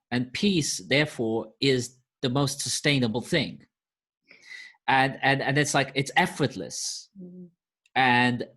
And peace, therefore, is the most sustainable thing. And it's like it's effortless. Mm. and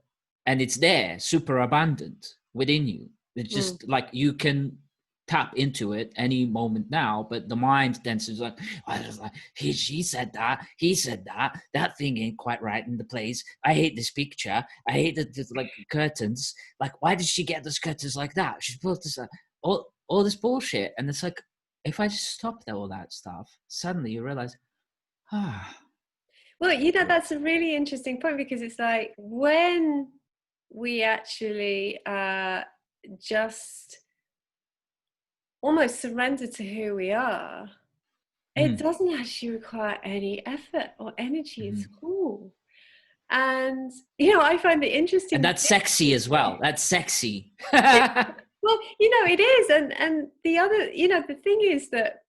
and it's there, super abundant within you. It's Mm. just like you can tap into it any moment now, but the mind then says like, I was like, she said that, he said that, that thing ain't quite right in the place. I hate this picture. I hate the like curtains. Like, why did she get those curtains like that? She's built this all this bullshit. And it's like, if I just stop all that stuff, suddenly you realize, ah, Well, you know, that's a really interesting point, because it's like when we actually just almost surrender to who we are, it mm, doesn't actually require any effort or energy at mhm. all. And, you know, I find the And interesting that's sexy as well. That's sexy. well, you know, it is. And the other, you know, the thing is that,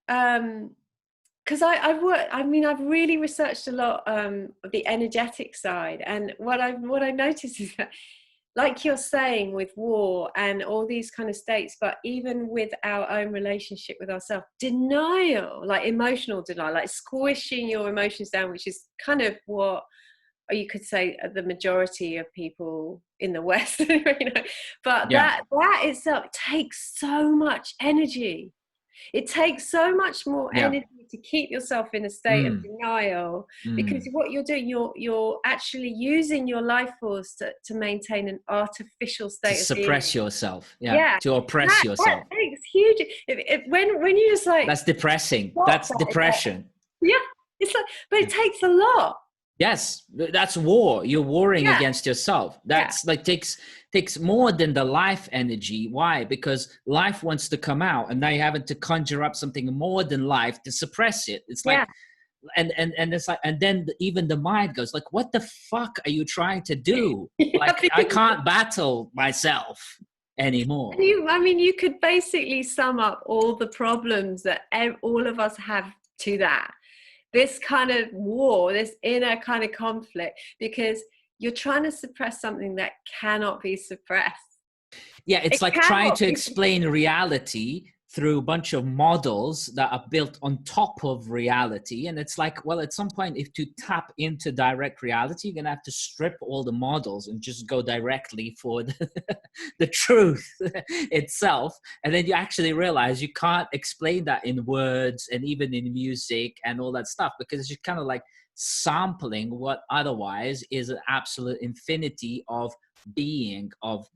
because I've worked, I mean, I've really researched a lot of the energetic side, and what I noticed is that, like you're saying, with war and all these kind of states, but even with our own relationship with ourselves, denial, like emotional denial, like squishing your emotions down, which is kind of what, or you could say, the majority of people in the West, you know, but Yeah. that itself takes so much energy. It takes so much more Yeah. energy to keep yourself in a state of Mm, denial, because mm. what you're doing, you're actually using your life force to maintain an artificial To state of being. suppress yourself. Yeah. Yeah, To oppress that yourself. takes huge. When you just like That's depressing. stop That's that, it's like, depression. yeah, it's like, but it takes a lot. Yes, that's war. You're warring Yeah, against yourself. yeah, That's like takes more than the life energy. Why? Because life wants to come out, and now you're having to conjure up something more than life to suppress it. It's like, yeah. and it's like, and then even the mind goes like, what the fuck are you trying to do? Yeah, Like, I because can't battle myself anymore. I mean, you could basically sum up all the problems that all of us have to that. This kind of war, this inner kind of conflict, because you're trying to suppress something that cannot be suppressed. Yeah, It it's like trying cannot to be explain reality through a bunch of models that are built on top of reality. And it's like, well, at some point, if to tap into direct reality, you're gonna have to strip all the models and just go directly for the truth itself. And then you actually realize you can't explain that in words and even in music and all that stuff, because it's just kind of like sampling what otherwise is an absolute infinity of being, of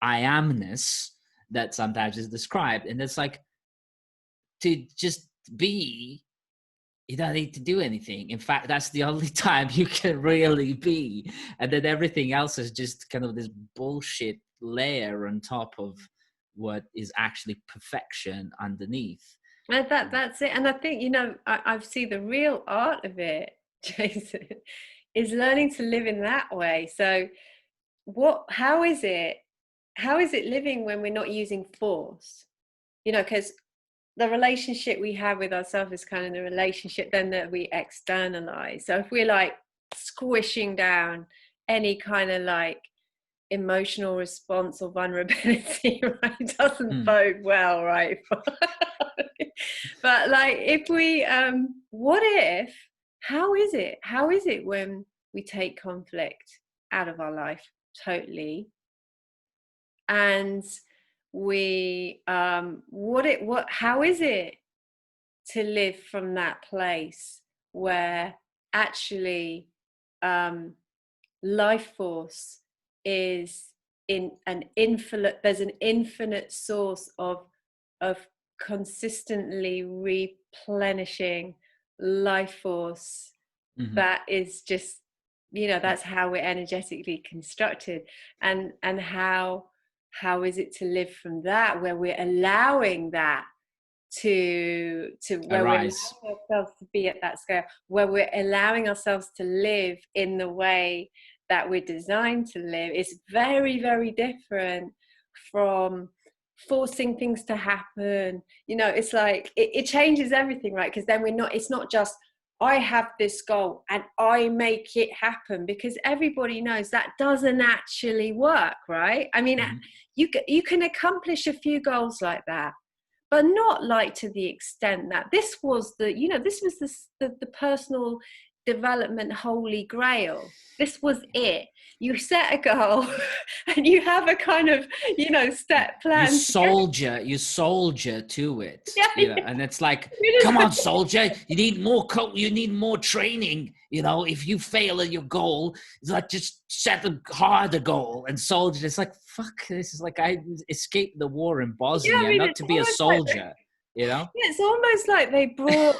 I amness that sometimes is described. And it's like, to just be, you don't need to do anything. In fact, that's the only time you can really be. And then everything else is just kind of this bullshit layer on top of what is actually perfection underneath. and that's it. And I think, you know, I see the real art of it, Jason, is learning to live in that way. So how is it living when we're not using force? You know, because the relationship we have with ourselves is kind of the relationship then that we externalize. So if we're like squishing down any kind of like emotional response or vulnerability, right, it doesn't Mm. bode well, right? But like, if we what if, how is it when we take conflict out of our life totally, and we how is it to live from that place where actually um, life force is in an infinite, there's an infinite source of consistently replenishing life force Hmm. that is just, that's how we're energetically constructed. And how is it to live from that, where we're allowing that to where we're Arise. allowing ourselves to be at that scale, where we're allowing ourselves to live in the way that we're designed to live, is very, very different from forcing things to happen. It's like it changes everything, right? Because then it's not just I have this goal and I make it happen, because everybody knows that doesn't actually work, right? I mean, Hmm. you can accomplish a few goals like that, but not like to the extent that this was the personal development holy grail. This was it. You set a goal and you have a kind of step You plan to soldier to it, yeah, and it's like, it come is. on, soldier, you need more you need more training. If you fail at your goal, it's like, just set a harder goal. And soldier, it's like, fuck, this is like, I escaped the war in Yeah, I Bosnia mean, not it's to be a almost like soldier. it's almost like they brought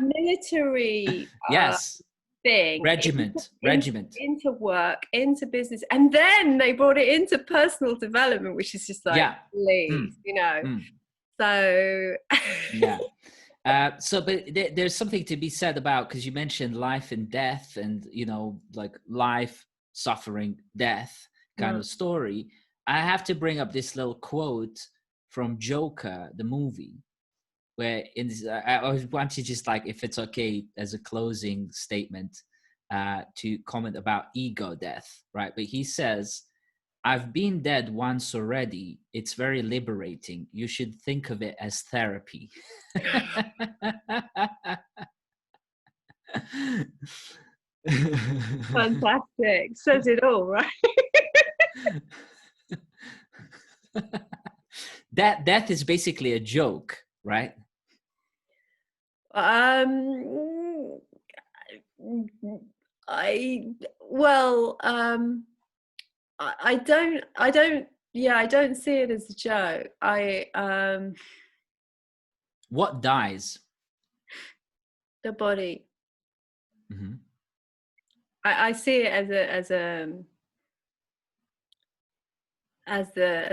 military Yes. thing Regiment. into work, into business, and then they brought it into personal development, which is just like, Yeah. please, Mm, mm, so yeah. But there's something to be said about, because you mentioned life and death, and like life, suffering, death kind Mm. of story. I have to bring up this little quote from Joker, the movie, where I want to just, like, if it's okay as a closing statement, to comment about ego death, right? But he says, "I've been dead once already. It's very liberating. You should think of it as therapy." Fantastic, says it all, right? That death is basically a joke, right? um I well I don't yeah, I don't see it as a joke. What dies? The body. Hmm. I see it as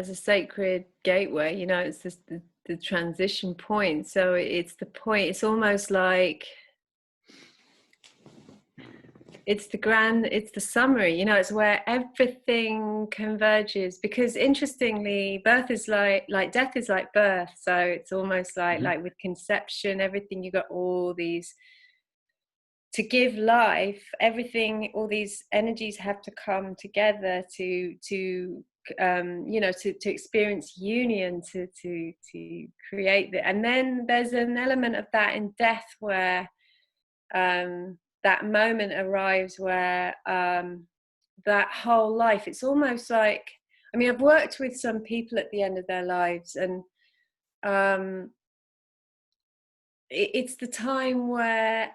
a sacred gateway. It's just the transition point. So it's the point. It's almost like it's the summary. It's where everything converges. Because interestingly, birth is like death is like birth. So it's almost like Hmm. with conception, everything, you got all these to give life, everything, all these energies have to come together to experience union, to create that. And then there's an element of that in death, where that moment arrives where that whole life, it's almost like, I mean, I've worked with some people at the end of their lives, and it's the time where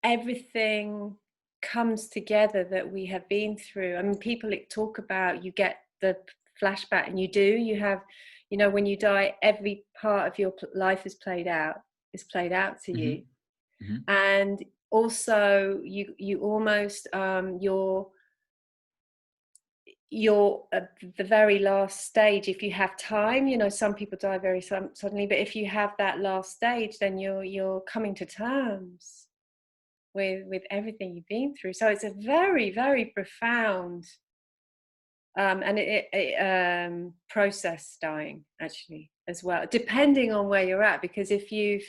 everything comes together that we have been through. I mean, people talk about, you get the flashback, and you have, when you die, every part of your life is played out to you. Hmm. Hmm. And also you almost you're at the very last stage, if you have time. Some people die very suddenly, but if you have that last stage, then you're coming to terms with everything you've been through. So it's a very, very profound and process, dying, actually, as well, depending on where you're at. Because if you've,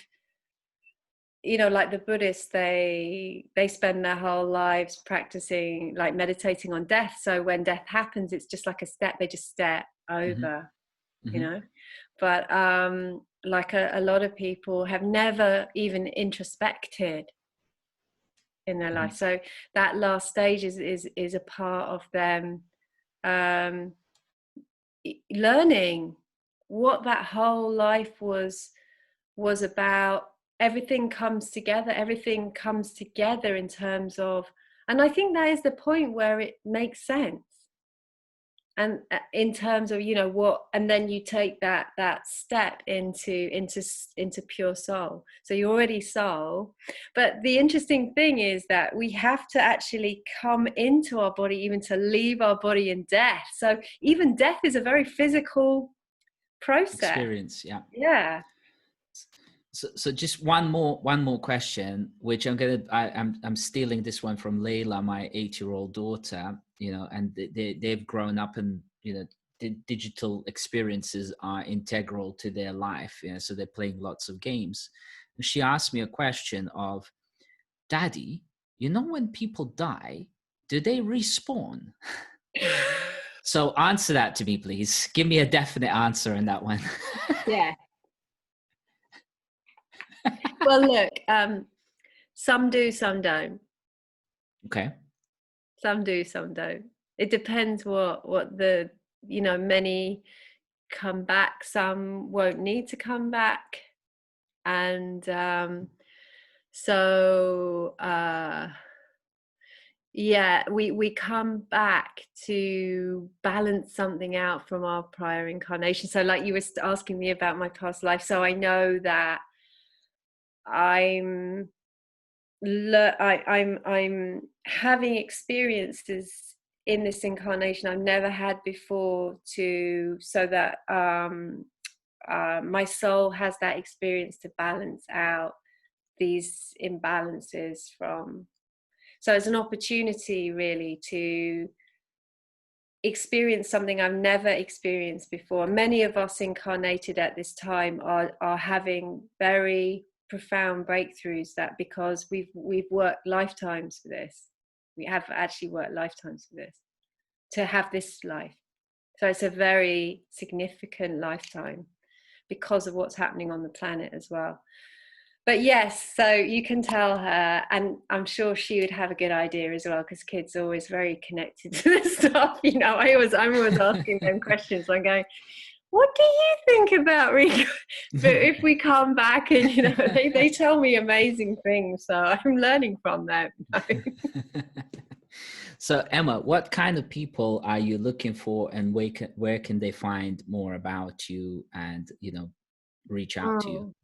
like the Buddhists, they spend their whole lives practicing, like meditating on death. So when death happens, it's just like a step, they just step Hmm. over, you Hmm. know. But like a lot of people have never even introspected in their life. Hmm. So that last stage is a part of them um, learning what that whole life was about. Everything comes together. Everything comes together in terms of, and I think that is the point where it makes sense. and in terms of, you know, what, and then you take that step into pure soul. So you're already soul, but the interesting thing is that we have to actually come into our body even to leave our body in death. So even death is a very physical process. Experience. Yeah. Yeah. So just one more question, which I'm stealing this one from Layla, my 8-year-old daughter, you know, and they've grown up, and, you know, the digital experiences are integral to their life, you know, so they're playing lots of games. And she asked me a question of, Daddy, you know, when people die, do they respawn? So answer that to me, please. Give me a definite answer on that one. Yeah. Well, look, some do, some don't. Okay. Some do, some don't. It depends what the, you know, many come back, some won't need to come back. And so yeah, we come back to balance something out from our prior incarnation. So like you were asking me about my past life, so I know that I'm I'm having experiences in this incarnation I've never had before, to so that my soul has that experience to balance out these imbalances from. So it's an opportunity really to experience something I've never experienced before. Many of us incarnated at this time are having very profound breakthroughs, that because we've worked lifetimes for this. We have actually worked lifetimes for this, to have this life. So it's a very significant lifetime because of what's happening on the planet as well. But yes, so you can tell her, and I'm sure she would have a good idea as well, because kids are always very connected to this stuff. You know, I'm always asking them questions. I'm going, what do you think about if we come back? And, you know, they tell me amazing things. So I'm learning from them. So Emma, what kind of people are you looking for, and where can they find more about you and, you know, reach out to you?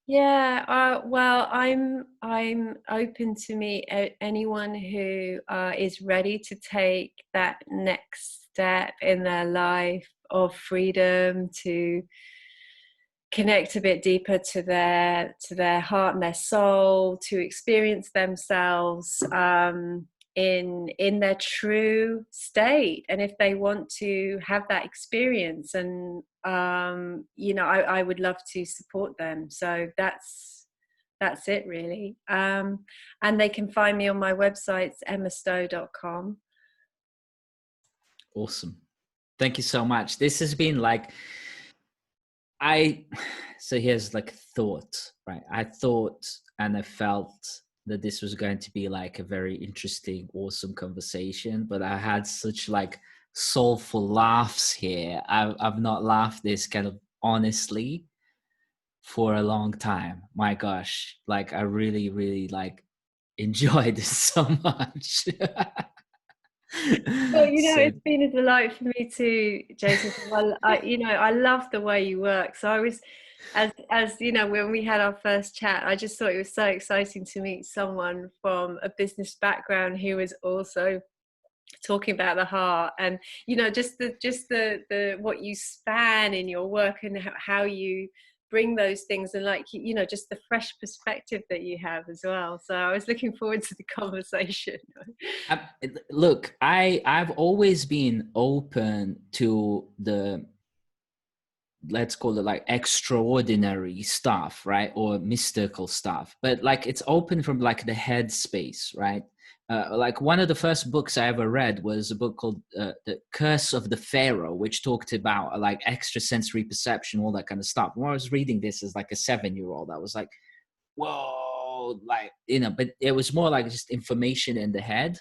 Yeah, well, I'm open to meet anyone who is ready to take that next step in their life of freedom, to connect a bit deeper to their heart and their soul, to experience themselves in their true state. And if they want to have that experience, and you know, I would love to support them. So that's it really. And they can find me on my website, emmastow.com. Awesome. Thank you so much. This has been like, so here's like thought, right? I thought and I felt that this was going to be like a very interesting, awesome conversation, but I had such like soulful laughs here. I've not laughed this kind of honestly for a long time. My gosh, like I really, really like enjoyed this so much. Well, you know, So it's been a delight for me too, Jason. You know, I love the way you work. So I was, as you know, when we had our first chat, I just thought it was so exciting to meet someone from a business background who was also talking about the heart, and you know, just the what you span in your work, and how you bring those things, and like, you know, just the fresh perspective that you have as well. So I was looking forward to the conversation. Look, I've always been open to the, let's call it like extraordinary stuff, right? Or mystical stuff, but like it's open from like the head space, right? Like one of the first books I ever read was a book called The Curse of the Pharaoh, which talked about like extrasensory perception, all that kind of stuff. When I was reading this as like a 7-year-old, I was like, whoa, like, you know, but it was more like just information in the head.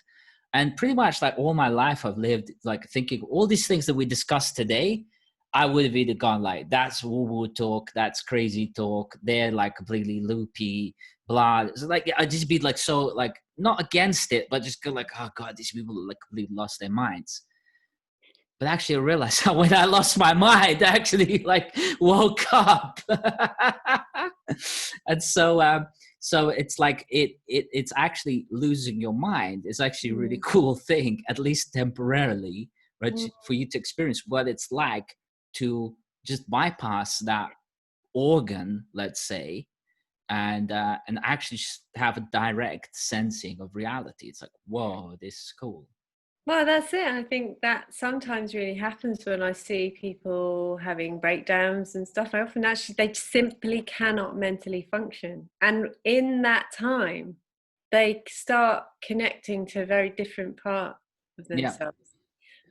And pretty much like all my life I've lived like thinking all these things that we discussed today, I would have either gone like, that's woo-woo talk, that's crazy talk, they're like completely loopy, blah. So like I'd just be like, so like not against it, but just go like, oh God, these people are like completely lost their minds. but actually I realized when I lost my mind, I actually like woke up. And so it's like it's actually losing your mind is actually a really cool thing, at least temporarily, right? Mm. For you to experience what it's like to just bypass that organ, let's say, and actually just have a direct sensing of reality. It's like, whoa, this is cool. Well, that's it. I think that sometimes really happens when I see people having breakdowns and stuff. I often actually, they simply cannot mentally function. And in that time, they start connecting to a very different part of Yeah. themselves.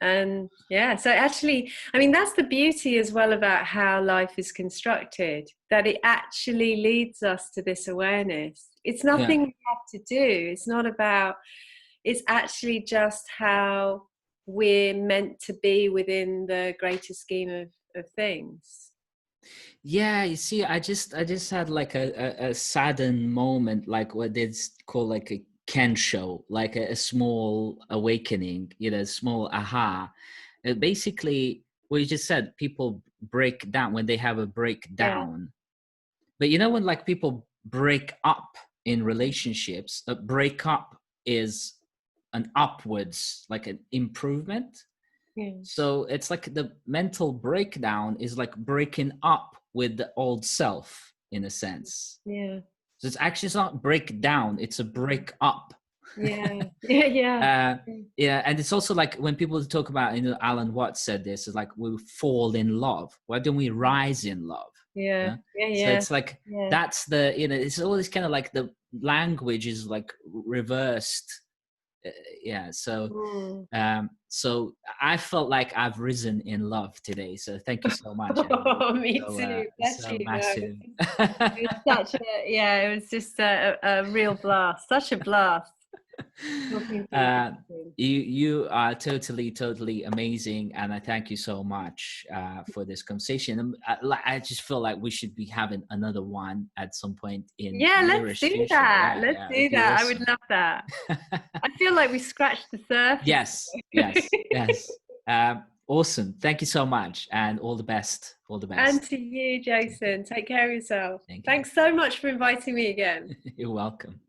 And yeah, so actually, I mean, that's the beauty as well about how life is constructed, that it actually leads us to this awareness. It's Yeah. nothing we have to do. It's not about, it's actually just how we're meant to be within the greater scheme of things. Yeah, you see, I just had like a sudden moment, like what it's called like a Ken show, like a small awakening, a small aha. Basically, what you just said, people break down when they have a Yeah, breakdown. But when like people break up in relationships, a breakup is an upwards, like an improvement. yeah, So it's like the mental breakdown is like breaking up with the old self in a sense. yeah, So it's not breakdown, it's a break up. yeah, yeah, yeah, uh, yeah, and it's also like when people talk about, Alan Watts said this, is like we fall in love. Why don't we rise in love? yeah, Yeah. yeah, So yeah, it's like yeah. that's the it's always kind of like the language is like reversed. uh, yeah. Mm. So I felt like I've risen in love today. So thank you so much, Emma. This Oh, is me too. Bless so you. No, massive. it was such a, yeah, it was just a real blast. Such a blast talking to uh, you. you are totally amazing, and I thank you so much for this conversation. I just feel like we should be having another one at some point in Yeah, let's nearest do future. that. Yeah, Let's yeah, it'd do be that. I would awesome. love that. I feel like we scratched the surface. Yes, yes, yes. Awesome. Thank you so much, and all the best. All the And best. to you, Thank you. Jason. Take care of yourself. Thank you. Thanks so much for inviting me again. You're welcome.